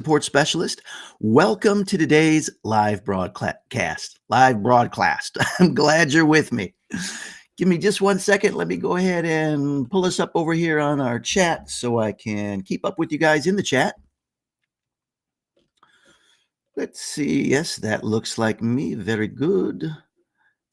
Support specialist. Welcome to today's live broadcast. Live broadcast. I'm glad you're with me. Give me just 1 second. Let me go ahead and pull us up over here on our chat so I can keep up with you guys in the chat. Let's see. Yes, that looks like me. Very good.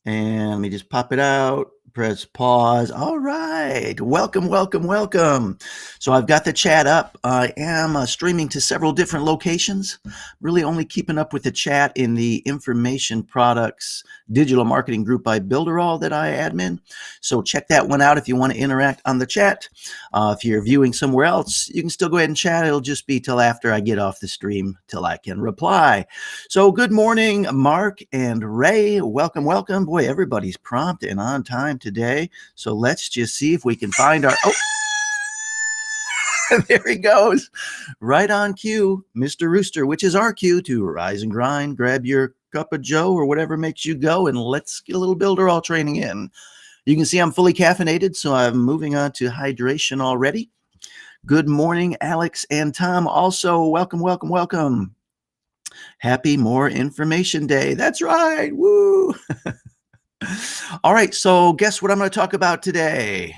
And let me just pop it out. Press pause. All right. Welcome, welcome, welcome. So I've got the chat up. I am streaming to several different locations. Really only keeping up with the chat in the information products digital marketing group by Builderall that I admin. So check that one out if you want to interact on the chat. If you're viewing somewhere else, you can still go ahead and chat. It'll just be till after I get off the stream till I can reply. So good morning, Mark and Ray. Welcome, welcome. Boy, everybody's prompt and on time today. So let's just see if we can find our... Oh, there he goes. Right on cue, Mr. Rooster, which is our cue to rise and grind, grab your cup of joe or whatever makes you go, and let's get a little Builderall training in. You can see I'm fully caffeinated, so I'm moving on to hydration already. Good morning, Alex and Tom. Also, welcome, welcome, welcome. Happy More Information Day. That's right. Woo. All right. So guess what I'm going to talk about today?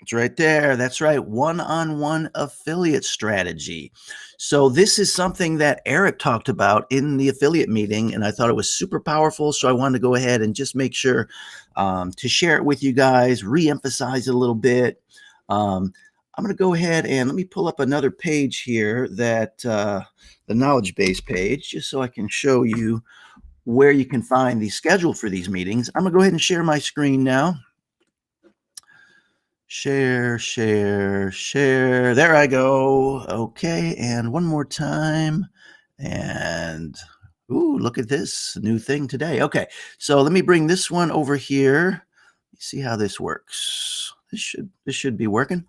It's right there. That's right. One-on-one affiliate strategy. So this is something that Eric talked about in the affiliate meeting, and I thought it was super powerful. So I wanted to go ahead and just make sure to share it with you guys, re-emphasize it a little bit. I'm going to go ahead and let me pull up another page here that the knowledge base page, just so I can show you where you can find the schedule for these meetings. I'm going to go ahead and share my screen now. Share, share, share. There I go. Okay. And one more time. And ooh, look at this new thing today. Okay. So let me bring this one over here. See how this works. This should be working.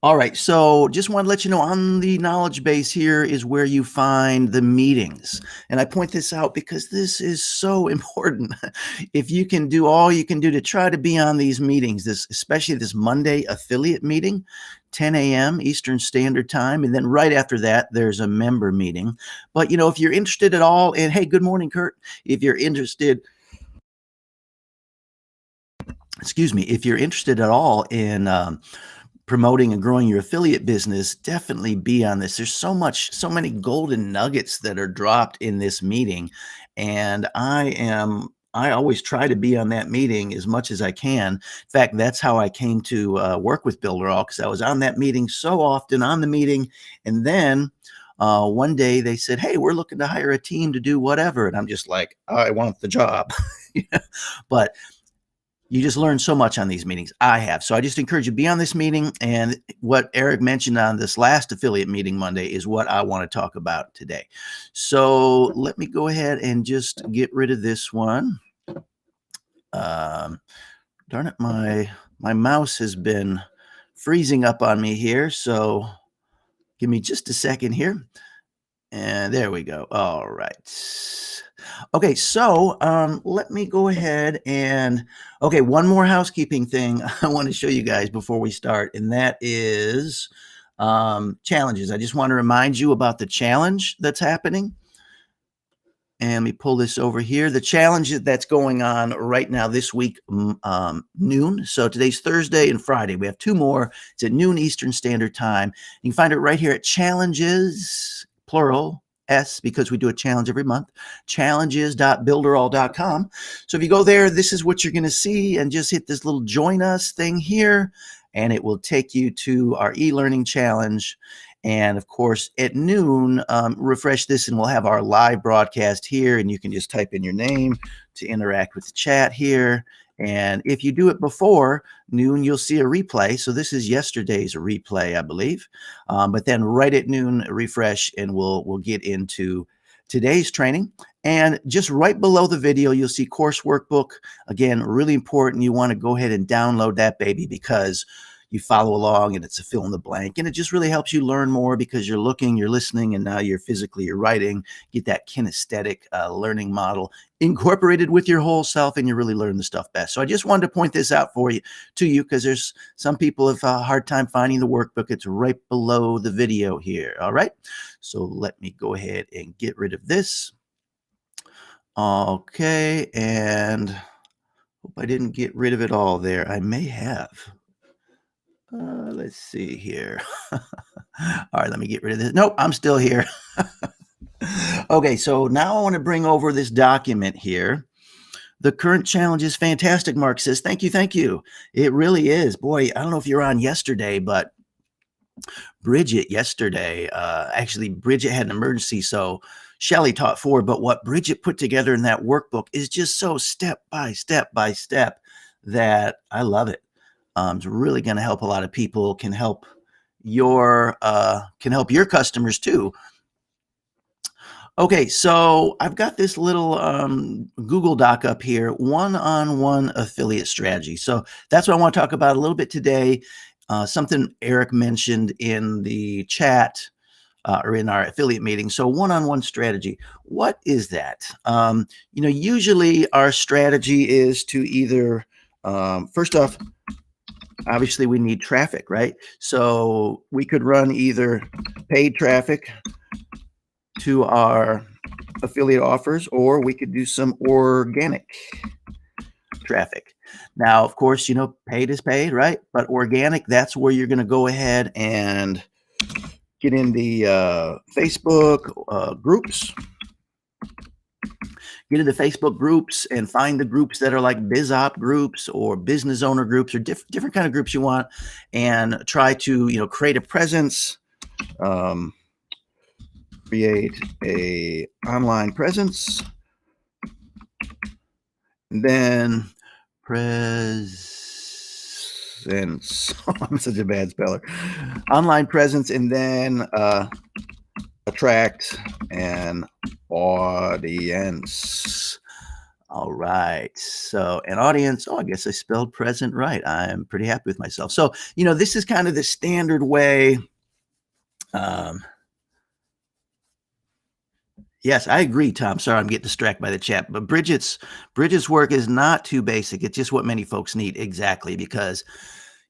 All right, so just want to let you know on the knowledge base here is where you find the meetings. And I point this out because this is so important. If you can do all you can do to try to be on these meetings, especially this Monday affiliate meeting, 10 a.m. Eastern Standard Time. And then right after that, there's a member meeting. But, if you're interested at all, and hey, good morning, Kurt. If you're interested, if you're interested at all in promoting and growing your affiliate business, definitely be on this. There's so many golden nuggets that are dropped in this meeting. And I always try to be on that meeting as much as I can. In fact, that's how I came to work with Builderall, because I was on that meeting so often on the meeting. And then one day they said, hey, we're looking to hire a team to do whatever. And I'm just like, I want the job. But you just learn so much on these meetings. I have. So I just encourage you to be on this meeting. And what Eric mentioned on this last affiliate meeting Monday is what I want to talk about today. So let me go ahead and just get rid of this one. Darn it, my mouse has been freezing up on me here. So give me just a second here. And there we go. All right. Okay, so let me go ahead and, okay, one more housekeeping thing I want to show you guys before we start, and that is challenges. I just want to remind you about the challenge that's happening. And let me pull this over here. The challenge that's going on right now this week, noon. So today's Thursday and Friday. We have two more. It's at noon Eastern Standard Time. You can find it right here at Challenges, plural, S, because we do a challenge every month, challenges.builderall.com. So if you go there, this is what you're going to see, and just hit this little join us thing here, and it will take you to our e-learning challenge. And of course, at noon, refresh this and we'll have our live broadcast here, and you can just type in your name to interact with the chat here. And if you do it before noon, you'll see a replay. So this is yesterday's replay, I believe. But then right at noon, refresh, and we'll get into today's training. And just right below the video, you'll see course workbook. Again, really important. You want to go ahead and download that baby, because you follow along and it's a fill in the blank. And it just really helps you learn more because you're looking, you're listening, and now you're writing. Get that kinesthetic learning model incorporated with your whole self, and you really learn the stuff best. So I just wanted to point this out for you to you because there's some people have a hard time finding the workbook. It's right below the video here. All right. So let me go ahead and get rid of this. Okay. And hope I didn't get rid of it all there. I may have. Let's see here. All right, let me get rid of this. Nope, I'm still here. Okay, so now I want to bring over this document here. The current challenge is fantastic, Mark says. Thank you, thank you. It really is. Boy, I don't know if you're on yesterday, but Bridget yesterday, actually, Bridget had an emergency, so Shelly taught forward. But what Bridget put together in that workbook is just so step by step by step that I love it. It's really going to help a lot of people. Can help your customers too. Okay, so I've got this little Google Doc up here, one-on-one affiliate strategy. So that's what I want to talk about a little bit today. Something Eric mentioned in the chat or in our affiliate meeting. So one-on-one strategy, what is that? Usually our strategy is to either, first off, obviously we need traffic, right? So we could run either paid traffic to our affiliate offers, or we could do some organic traffic. Now, of course, paid is paid, right? But organic, that's where you're going to go ahead and get in the Facebook groups. Get into Facebook groups and find the groups that are like BizOp groups or business owner groups or different kind of groups you want, and try to create a presence, create a online presence, and then presence. I'm such a bad speller. Online presence, and then attract an audience. All right. So an audience. Oh, I guess I spelled present right. I'm pretty happy with myself. So, this is kind of the standard way. Yes, I agree, Tom. Sorry, I'm getting distracted by the chat. But Bridget's work is not too basic. It's just what many folks need. Exactly. Because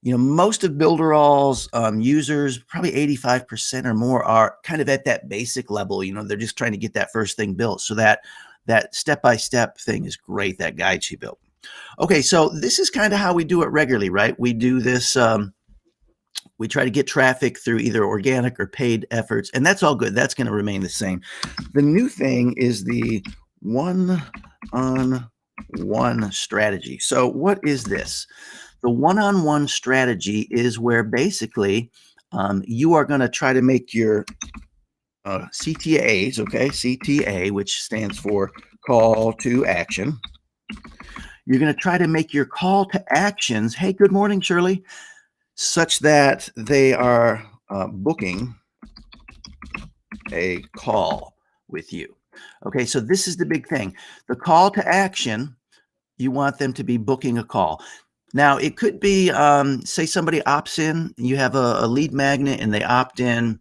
most of Builderall's users, probably 85% or more, are kind of at that basic level. They're just trying to get that first thing built. So that step-by-step thing is great, that guide she built. Okay, so this is kind of how we do it regularly, right? We do this, we try to get traffic through either organic or paid efforts, and that's all good. That's going to remain the same. The new thing is the one-on-one strategy. So what is this? The one-on-one strategy is where basically you are going to try to make your CTAs, okay? CTA, which stands for call to action. You're going to try to make your call to actions, hey, good morning, Shirley, such that they are booking a call with you. Okay, so this is the big thing. The call to action, you want them to be booking a call. Now, it could be, say somebody opts in, you have a lead magnet and they opt in.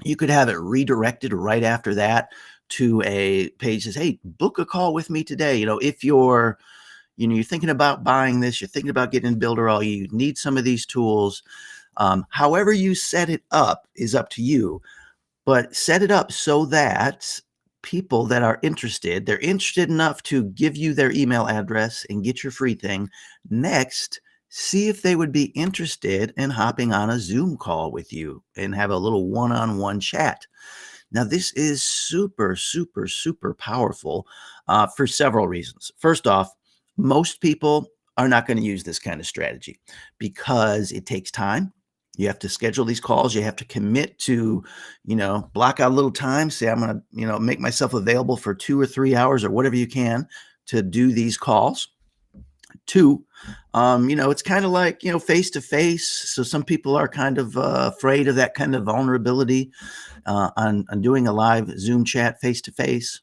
You could have it redirected right after that to a page that says, hey, book a call with me today. If you're thinking about buying this, you're thinking about getting Builderall, you need some of these tools. However you set it up is up to you, but set it up so that people that are interested, they're interested enough to give you their email address and get your free thing. Next, see if they would be interested in hopping on a Zoom call with you and have a little one-on-one chat. Now, this is super, super, super powerful for several reasons. First off, most people are not going to use this kind of strategy because it takes time. You have to schedule these calls. You have to commit to, block out a little time. Say, I'm going to, make myself available for 2 or 3 hours or whatever you can to do these calls. Two, it's kind of like, face to face. So some people are kind of afraid of that kind of vulnerability on doing a live Zoom chat face to face.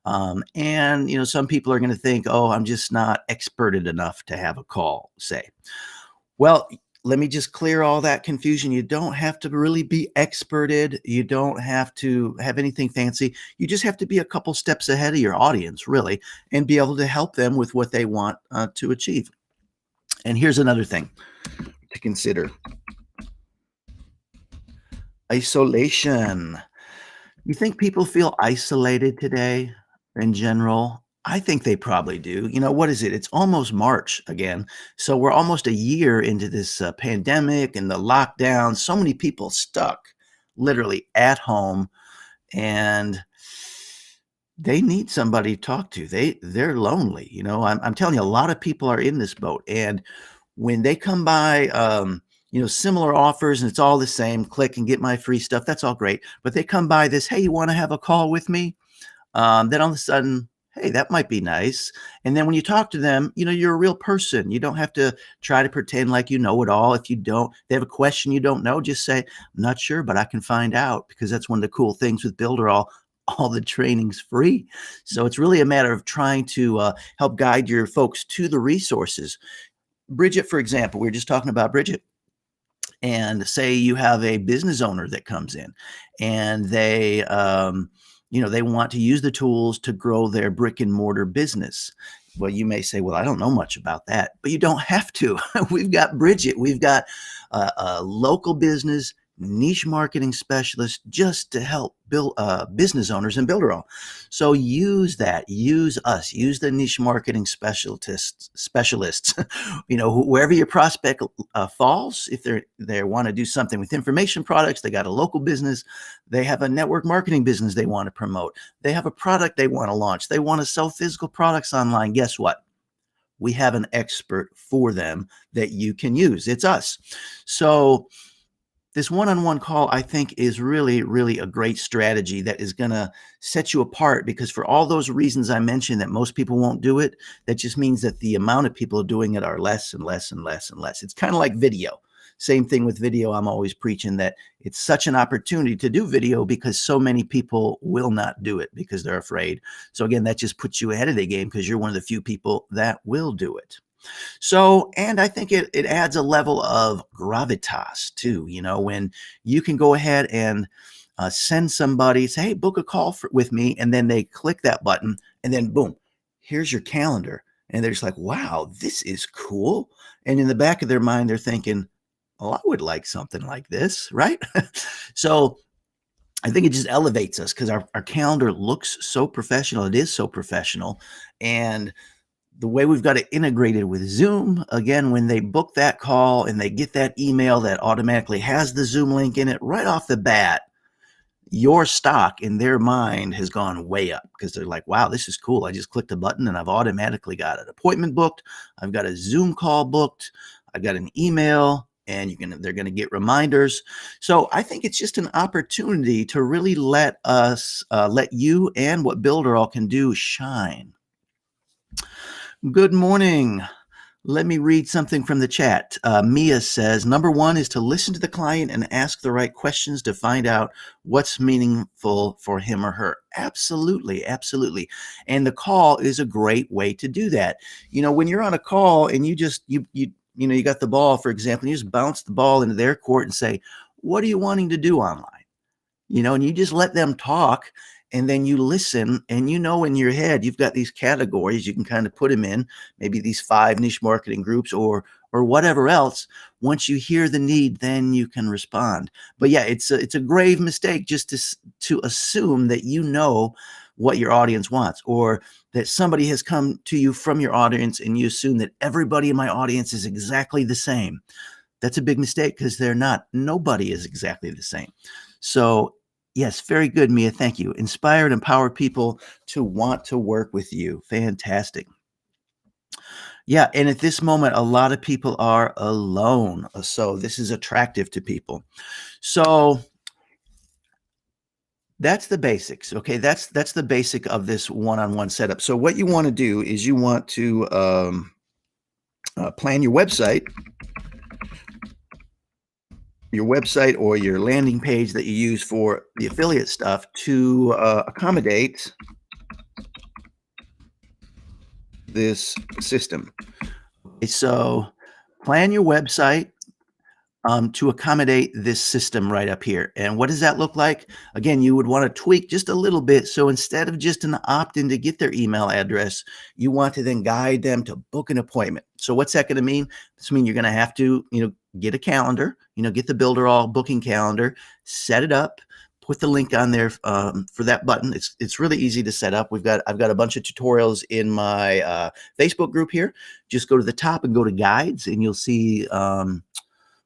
And some people are going to think, oh, I'm just not experted enough to have a call, say. Well, let me just clear all that confusion. You don't have to really be experted. You don't have to have anything fancy. You just have to be a couple steps ahead of your audience, really, and be able to help them with what they want to achieve. And here's another thing to consider: isolation. You think people feel isolated today in general? I think they probably do. What is it? It's almost March again. So we're almost a year into this pandemic and the lockdown. So many people stuck literally at home, and they need somebody to talk to. They're lonely. I'm telling you, a lot of people are in this boat. And when they come by, similar offers and it's all the same, click and get my free stuff. That's all great. But they come by this, hey, you want to have a call with me? Then all of a sudden, hey, that might be nice. And then when you talk to them, you're a real person. You don't have to try to pretend like you know it all. If you don't, they have a question you don't know, just say, I'm not sure, but I can find out, because that's one of the cool things with Builderall. All the training's free. So it's really a matter of trying to help guide your folks to the resources. Bridget, for example, we were just talking about Bridget. And say you have a business owner that comes in, and they want to use the tools to grow their brick and mortar business. Well, you may say, well, I don't know much about that, but you don't have to. We've got Bridget. We've got a local business niche marketing specialist just to help build business owners and Builderall. So use that. Use us. Use the niche marketing specialists. Wherever your prospect falls, if they want to do something with information products, they got a local business, they have a network marketing business they want to promote, they have a product they want to launch, they want to sell physical products online. Guess what? We have an expert for them that you can use. It's us. So this one-on-one call, I think, is really, really a great strategy that is going to set you apart, because for all those reasons I mentioned that most people won't do it, that just means that the amount of people doing it are less and less and less and less. It's kind of like video. Same thing with video. I'm always preaching that it's such an opportunity to do video because so many people will not do it because they're afraid. So again, that just puts you ahead of the game because you're one of the few people that will do it. So, and I think it adds a level of gravitas too, when you can go ahead and send somebody, say, hey, book a call with me. And then they click that button and then boom, here's your calendar. And they're just like, wow, this is cool. And in the back of their mind, they're thinking, oh, I would like something like this, right? So I think it just elevates us because our calendar looks so professional. It is so professional. And the way we've got it integrated with Zoom, again, when they book that call and they get that email that automatically has the Zoom link in it right off the bat, your stock in their mind has gone way up because they're like, wow, this is cool. I just clicked a button and I've automatically got an appointment booked. I've got a Zoom call booked. I've got an email, and they're going to get reminders. So I think it's just an opportunity to really let you and what Builderall can do shine. Good morning. Let me read something from the chat. Mia says, number one is to listen to the client and ask the right questions to find out what's meaningful for him or her. Absolutely, absolutely. And the call is a great way to do that. When you're on a call and you got the ball, for example, and you just bounce the ball into their court and say, what are you wanting to do online? And you just let them talk. And then you listen, and in your head, you've got these categories you can kind of put them in, maybe these 5 niche marketing groups or whatever else. Once you hear the need, then you can respond. But yeah, it's a grave mistake just to assume that you know what your audience wants, or that somebody has come to you from your audience and you assume that everybody in my audience is exactly the same. That's a big mistake because they're not. Nobody is exactly the same. So yes, very good, Mia. Thank you. Inspire and empower people to want to work with you. Fantastic. Yeah, and at this moment, a lot of people are alone. So this is attractive to people. So that's the basics. Okay, that's the basic of this one-on-one setup. So what you want to do is you want to plan your website or your landing page that you use for the affiliate stuff to accommodate this system. So plan your website, to accommodate this system right up here. And what does that look like? Again, you would want to tweak just a little bit. So instead of just an opt-in to get their email address, you want to then guide them to book an appointment. So what's that going to mean? This means you're going to have to, get a calendar, get the Builderall booking calendar, set it up, put the link on there for that button. It's really easy to set up. I've got a bunch of tutorials in my Facebook group here. Just go to the top and go to guides, and you'll see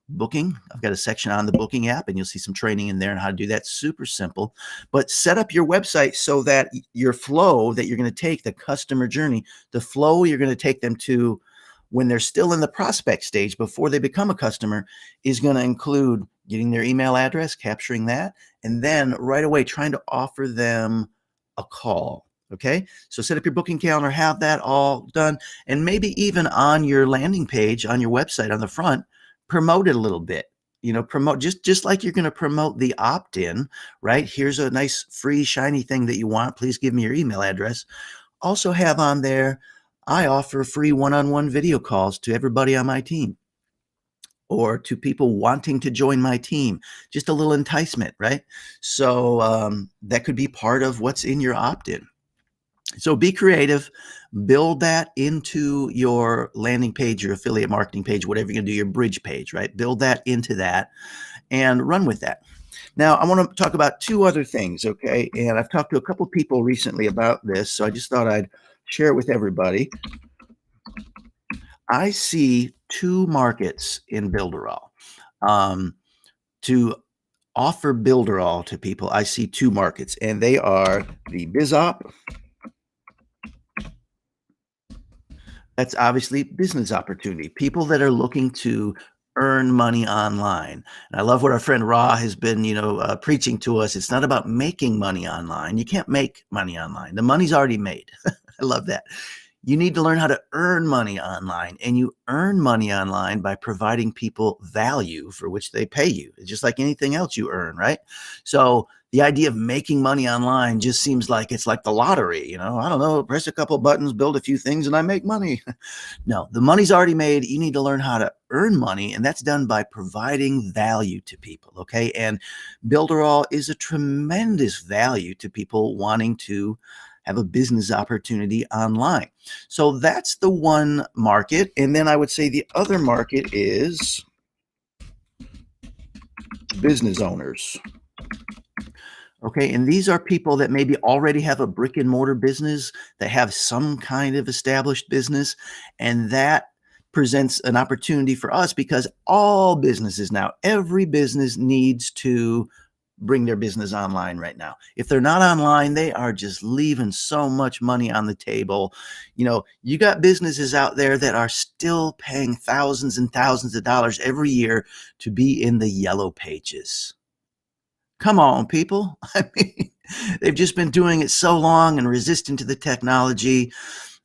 booking. I've got a section on the booking app, and you'll see some training in there on how to do that. Super simple. But set up your website so that your flow that you're going to take, the customer journey, the flow you're going to take them to when they're still in the prospect stage before they become a customer is going to include getting their email address, capturing that, and then right away trying to offer them a call. Okay, so set up your booking calendar, have that all done, and maybe even on your landing page on your website on the front, promote it a little bit. Promote just like you're going to promote the opt-in, right? Here's a nice free shiny thing that you want. Please give me your email address. Also have on there, I offer free one-on-one video calls to everybody on my team or to people wanting to join my team. Just a little enticement, right? So that could be part of what's in your opt-in. So be creative, build that into your landing page, your affiliate marketing page, whatever you're going to do, your bridge page, right? Build that into that and run with that. Now, I want to talk about two other things, okay? And I've talked to a couple people recently about this, so I just thought I'd share it with everybody. I see two markets in Builderall. To offer Builderall to people, I see two markets, and they are the BizOp. That's obviously business opportunity. People that are looking to earn money online. And I love what our friend Ra has been, preaching to us. It's not about making money online. You can't make money online. The money's already made. I love that. You need to learn how to earn money online, and you earn money online by providing people value for which they pay you. It's just like anything else you earn, right? So the idea of making money online just seems like it's like the lottery. I don't know, press a couple buttons, build a few things, and I make money. No, the money's already made. You need to learn how to earn money, and that's done by providing value to people, okay? And Builderall is a tremendous value to people wanting to have a business opportunity online. So that's the one market. And then I would say the other market is business owners. Okay, and these are people that maybe already have a brick and mortar business, that have some kind of established business, and that presents an opportunity for us because all businesses now, every business needs to bring their business online right now. If they're not online, they are just leaving so much money on the table. You got businesses out there that are still paying thousands and thousands of dollars every year to be in the yellow pages. Come on, people. I mean, they've just been doing it so long and resistant to the technology.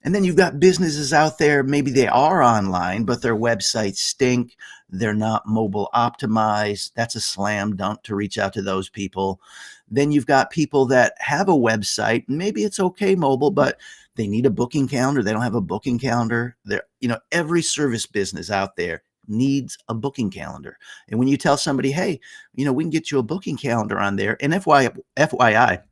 And then you've got businesses out there, maybe they are online, but their websites stink. They're not mobile optimized. That's a slam dunk to reach out to those people. Then you've got people that have a website. Maybe it's okay mobile, but they need a booking calendar. They don't have a booking calendar. Every service business out there needs a booking calendar. And when you tell somebody, hey, we can get you a booking calendar on there. And FYI,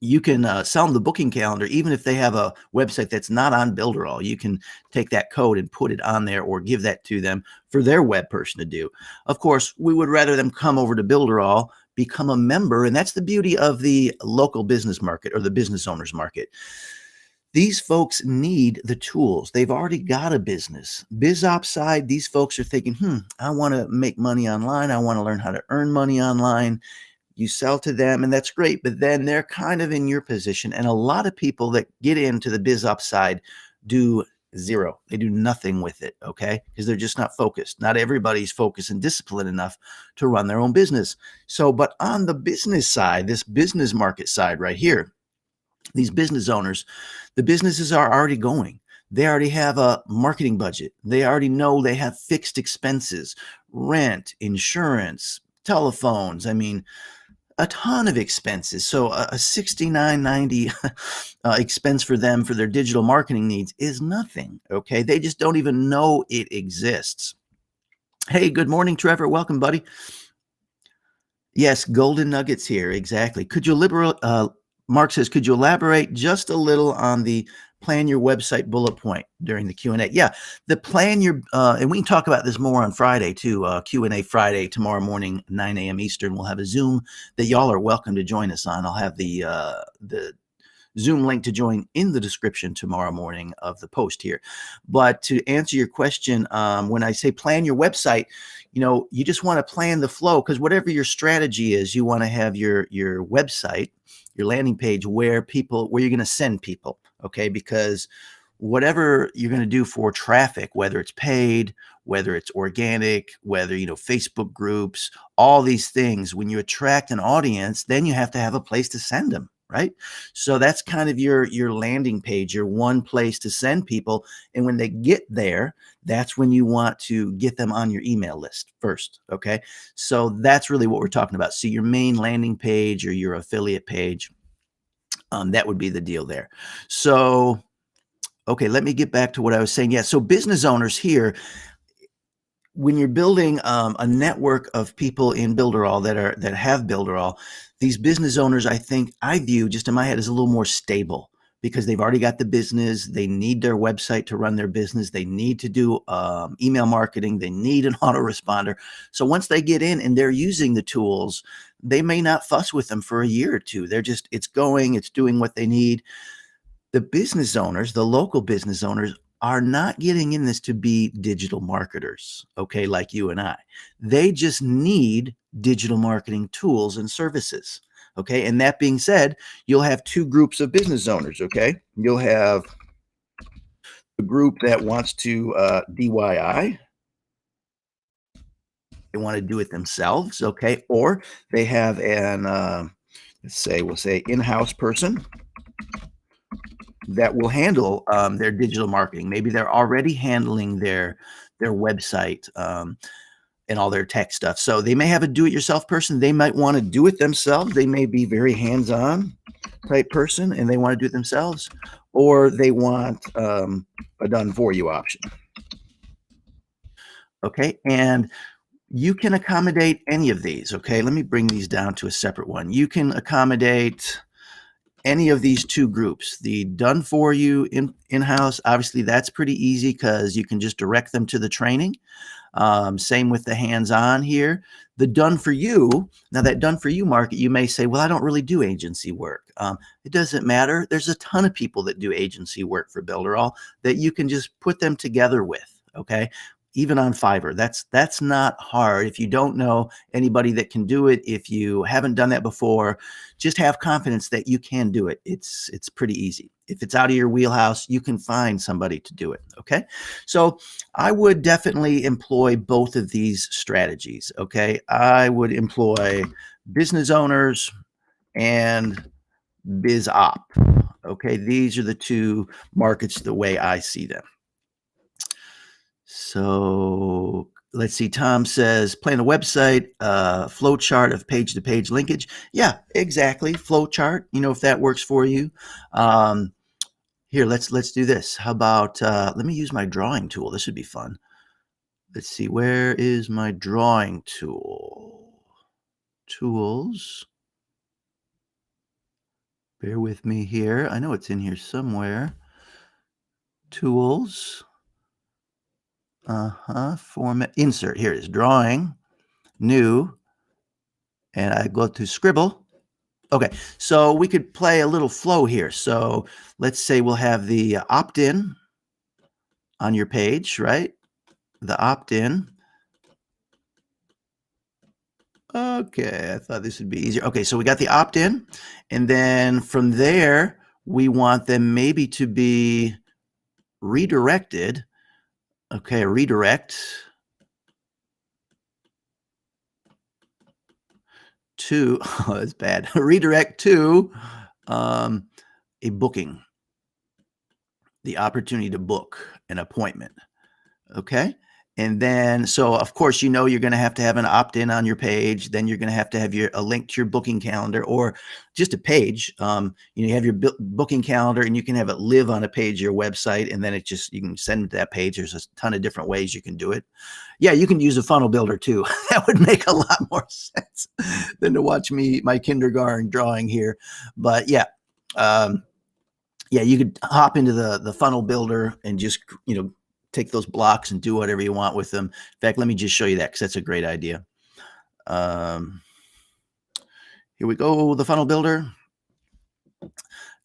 you can sell them the booking calendar even if they have a website that's not on Builderall. You can take that code and put it on there or give that to them for their web person to do. Of course, we would rather them come over to Builderall, become a member, and that's the beauty of the local business market or the business owners market. These folks need the tools. They've already got a business. BizOp side, these folks are thinking, I want to make money online. I want to learn how to earn money online. You sell to them, and that's great, but then they're kind of in your position. And a lot of people that get into the BizOp side do zero. They do nothing with it, okay? Because they're just not focused. Not everybody's focused and disciplined enough to run their own business. So, but on the business side, this business market side right here, these business owners, the businesses are already going. They already have a marketing budget. They already know they have fixed expenses, rent, insurance, telephones. I mean, a ton of expenses. So a $69.90 expense for them for their digital marketing needs is nothing. Okay. They just don't even know it exists. Hey, good morning, Trevor. Welcome, buddy. Yes, golden nuggets here. Exactly. Mark says, could you elaborate just a little on the plan your website bullet point during the Q&A? Yeah, the plan your, and we can talk about this more on Friday too, Q&A Friday, tomorrow morning, 9 a.m. Eastern. We'll have a Zoom that y'all are welcome to join us on. I'll have the Zoom link to join in the description tomorrow morning of the post here. But to answer your question, when I say plan your website, you just want to plan the flow, because whatever your strategy is, you want to have your website, your landing page where you're going to send people. Okay, because whatever you're going to do for traffic, whether it's paid, whether it's organic, whether Facebook groups, all these things, when you attract an audience, then you have to have a place to send them, right? So that's kind of your landing page, your one place to send people. And when they get there, that's when you want to get them on your email list first. Okay, so that's really what we're talking about. So your main landing page or your affiliate page, that would be the deal there. So okay, let me get back to what I was saying. Yeah, so business owners here, when you're building a network of people in Builderall that have Builderall, these business owners, I view just in my head as a little more stable, because they've already got the business. They need their website to run their business. They need to do email marketing. They need an autoresponder. So once they get in and they're using the tools, they may not fuss with them for a year or two. It's doing what they need. The business owners, the local business owners, are not getting in this to be digital marketers, okay, like you and I. They just need digital marketing tools and services, okay? And that being said, you'll have two groups of business owners, okay? You'll have a group that wants to DIY, they want to do it themselves, okay? Or they have we'll say in-house person that will handle their digital marketing. Maybe they're already handling their website and all their tech stuff. So they may have a do-it-yourself person. They might want to do it themselves. They may be very hands-on type person, and they want to do it themselves, or they want a done-for-you option. Okay, and you can accommodate any of these. Okay, let me bring these down to a separate one. You can accommodate any of these two groups. The done for you in-house, obviously that's pretty easy because you can just direct them to the training. Same with the hands-on here. The done for you, now that done for you market, you may say, well, I don't really do agency work. It doesn't matter. There's a ton of people that do agency work for Builderall that you can just put them together with, okay? Even on Fiverr, that's not hard. If you don't know anybody that can do it, if you haven't done that before, just have confidence that you can do it. It's pretty easy. If it's out of your wheelhouse, you can find somebody to do it. Okay, so I would definitely employ both of these strategies. Okay, I would employ business owners and biz op. Okay, these are the two markets the way I see them. So let's see. Tom says, plan a website, flow chart of page to page linkage. Yeah, exactly. Flow chart. If that works for you. Here, let's do this. How about let me use my drawing tool. This would be fun. Let's see. Where is my drawing tool? Tools. Bear with me here. I know it's in here somewhere. Tools. Format. Insert. Here it is. Drawing. New. And I go to Scribble. Okay, so we could play a little flow here. So let's say we'll have the opt-in on your page, right? The opt-in. Okay, I thought this would be easier. Okay, so we got the opt-in, and then from there, we want them maybe to be redirected. Okay, redirect to, oh, that's bad. Redirect to a booking, the opportunity to book an appointment. Okay, And then, so of course, you're going to have an opt-in on your page. Then you're going to have a link to your booking calendar or just a page. You have your booking calendar, and you can have it live on a page of your website, and then you can send it to that page. There's a ton of different ways you can do it. Yeah, you can use a funnel builder too. That would make a lot more sense than to watch my kindergarten drawing here. But yeah, yeah, you could hop into the funnel builder and just take those blocks and do whatever you want with them. In fact, let me just show you that because that's a great idea. Here we go, the funnel builder.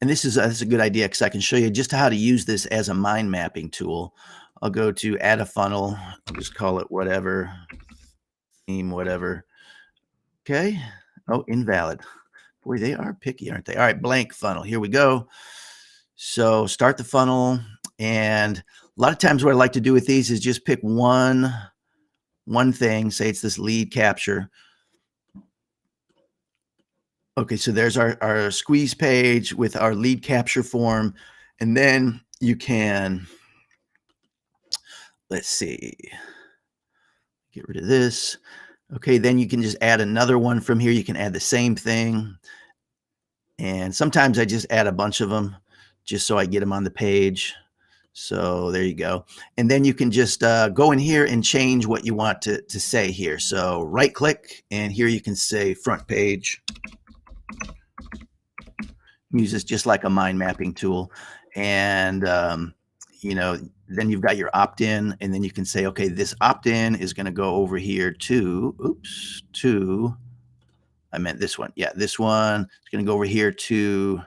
And this is a good idea because I can show you just how to use this as a mind mapping tool. I'll go to add a funnel. I'll just call it whatever, theme, whatever. Okay. Oh, invalid. Boy, they are picky, aren't they? All right, blank funnel. Here we go. So start the funnel. And a lot of times what I like to do with these is just pick one thing. Say it's this lead capture. Okay, so there's our squeeze page with our lead capture form. And then you can, let's see, get rid of this. Okay, then you can just add another one from here. You can add the same thing. And sometimes I just add a bunch of them just so I get them on the page. So there you go. And then you can just go in here and change what you want to say here. So right click, and here you can say front page. Use this just like a mind mapping tool. And, then you've got your opt-in, and then you can say, okay, this opt-in is going to go over here I meant this one. Yeah, this one is going to go over here to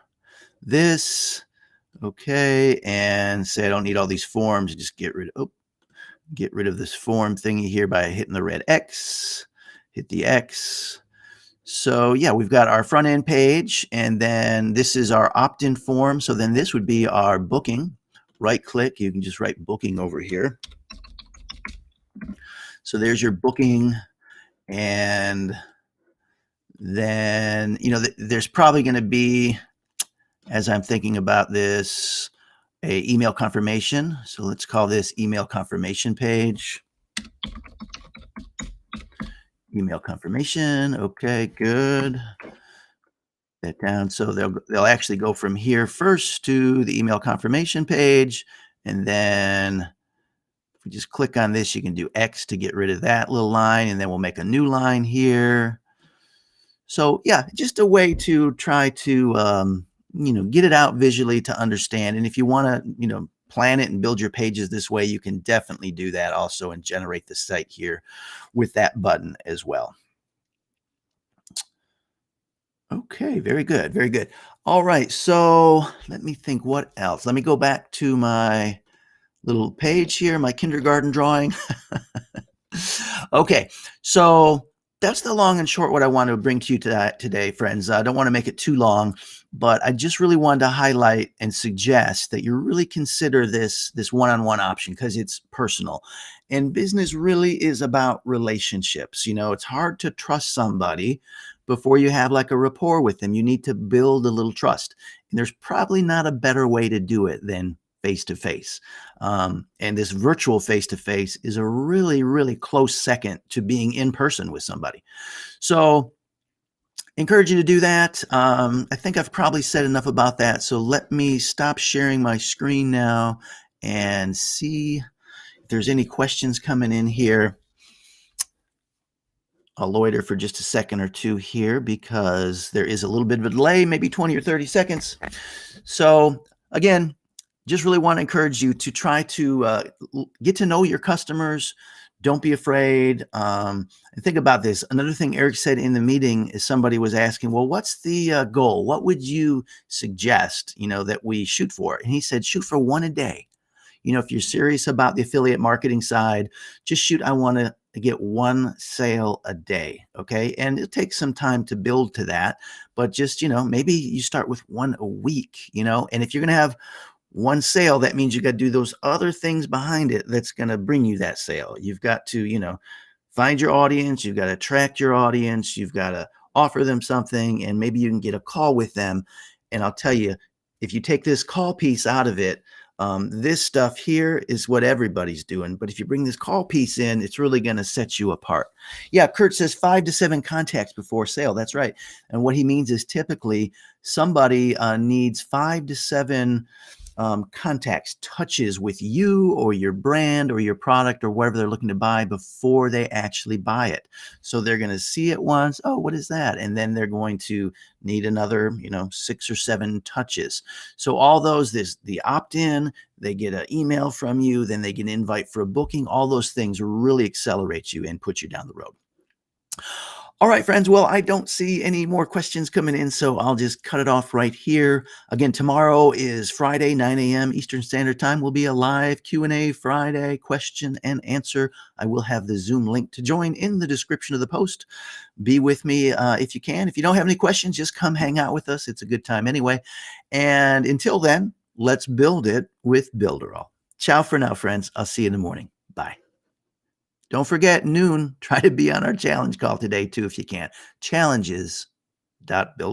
this. Okay, and say I don't need all these forms. Just get rid of this form thingy here by hitting the red X. Hit the X. So yeah, we've got our front end page, and then this is our opt-in form. So then this would be our booking. Right click, you can just write booking over here. So there's your booking, and then there's probably going to be, as I'm thinking about this, a email confirmation. So let's call this email confirmation page. Email confirmation. Okay, good. That down. So they'll actually go from here first to the email confirmation page, and then if we just click on this, you can do X to get rid of that little line, and then we'll make a new line here. So yeah, just a way to try to get it out visually to understand. And if you want to plan it and build your pages this way, you can definitely do that also and generate the site here with that button as well. Okay, very good, very good. All right, so let me think what else. Let me go back to my little page here, my kindergarten drawing. Okay, so that's the long and short what I want to bring to you today, friends. I don't want to make it too long, but I just really wanted to highlight and suggest that you really consider this one-on-one option because it's personal. And business really is about relationships. It's hard to trust somebody before you have like a rapport with them. You need to build a little trust. And there's probably not a better way to do it than face-to-face. And this virtual face-to-face is a really, really close second to being in person with somebody. So encourage you to do that. I think I've probably said enough about that. So let me stop sharing my screen now and see if there's any questions coming in here. I'll loiter for just a second or two here because there is a little bit of a delay, maybe 20 or 30 seconds. So again, just really want to encourage you to try to get to know your customers. Don't be afraid. And think about this. Another thing Eric said in the meeting is somebody was asking, well, what's the goal? What would you suggest, that we shoot for? And he said, shoot for one a day. If you're serious about the affiliate marketing side, just shoot, I want to get one sale a day. Okay. And it takes some time to build to that, but just, maybe you start with one a week, and if you're going to have one sale, that means you got to do those other things behind it that's going to bring you that sale. You've got to, find your audience. You've got to attract your audience. You've got to offer them something, and maybe you can get a call with them. And I'll tell you, if you take this call piece out of it, This stuff here is what everybody's doing. But if you bring this call piece in, it's really going to set you apart. Yeah, Kurt says 5 to 7 contacts before sale. That's right. And what he means is typically somebody needs 5 to 7 contacts, touches with you or your brand or your product or whatever they're looking to buy before they actually buy it. So they're going to see it once. Oh, what is that? And then they're going to need another, 6 or 7 touches. So all those, this the opt-in, they get an email from you, then they get an invite for a booking. All those things really accelerate you and put you down the road. All right, friends. Well, I don't see any more questions coming in, so I'll just cut it off right here. Again, tomorrow is Friday, 9 a.m. Eastern Standard Time. Will be a live Q&A Friday, question and answer. I will have the Zoom link to join in the description of the post. Be with me if you can. If you don't have any questions, just come hang out with us. It's a good time anyway. And until then, let's build it with Builderall. Ciao for now, friends. I'll see you in the morning. Bye. Don't forget, noon, try to be on our challenge call today, too, if you can. Challenges.build.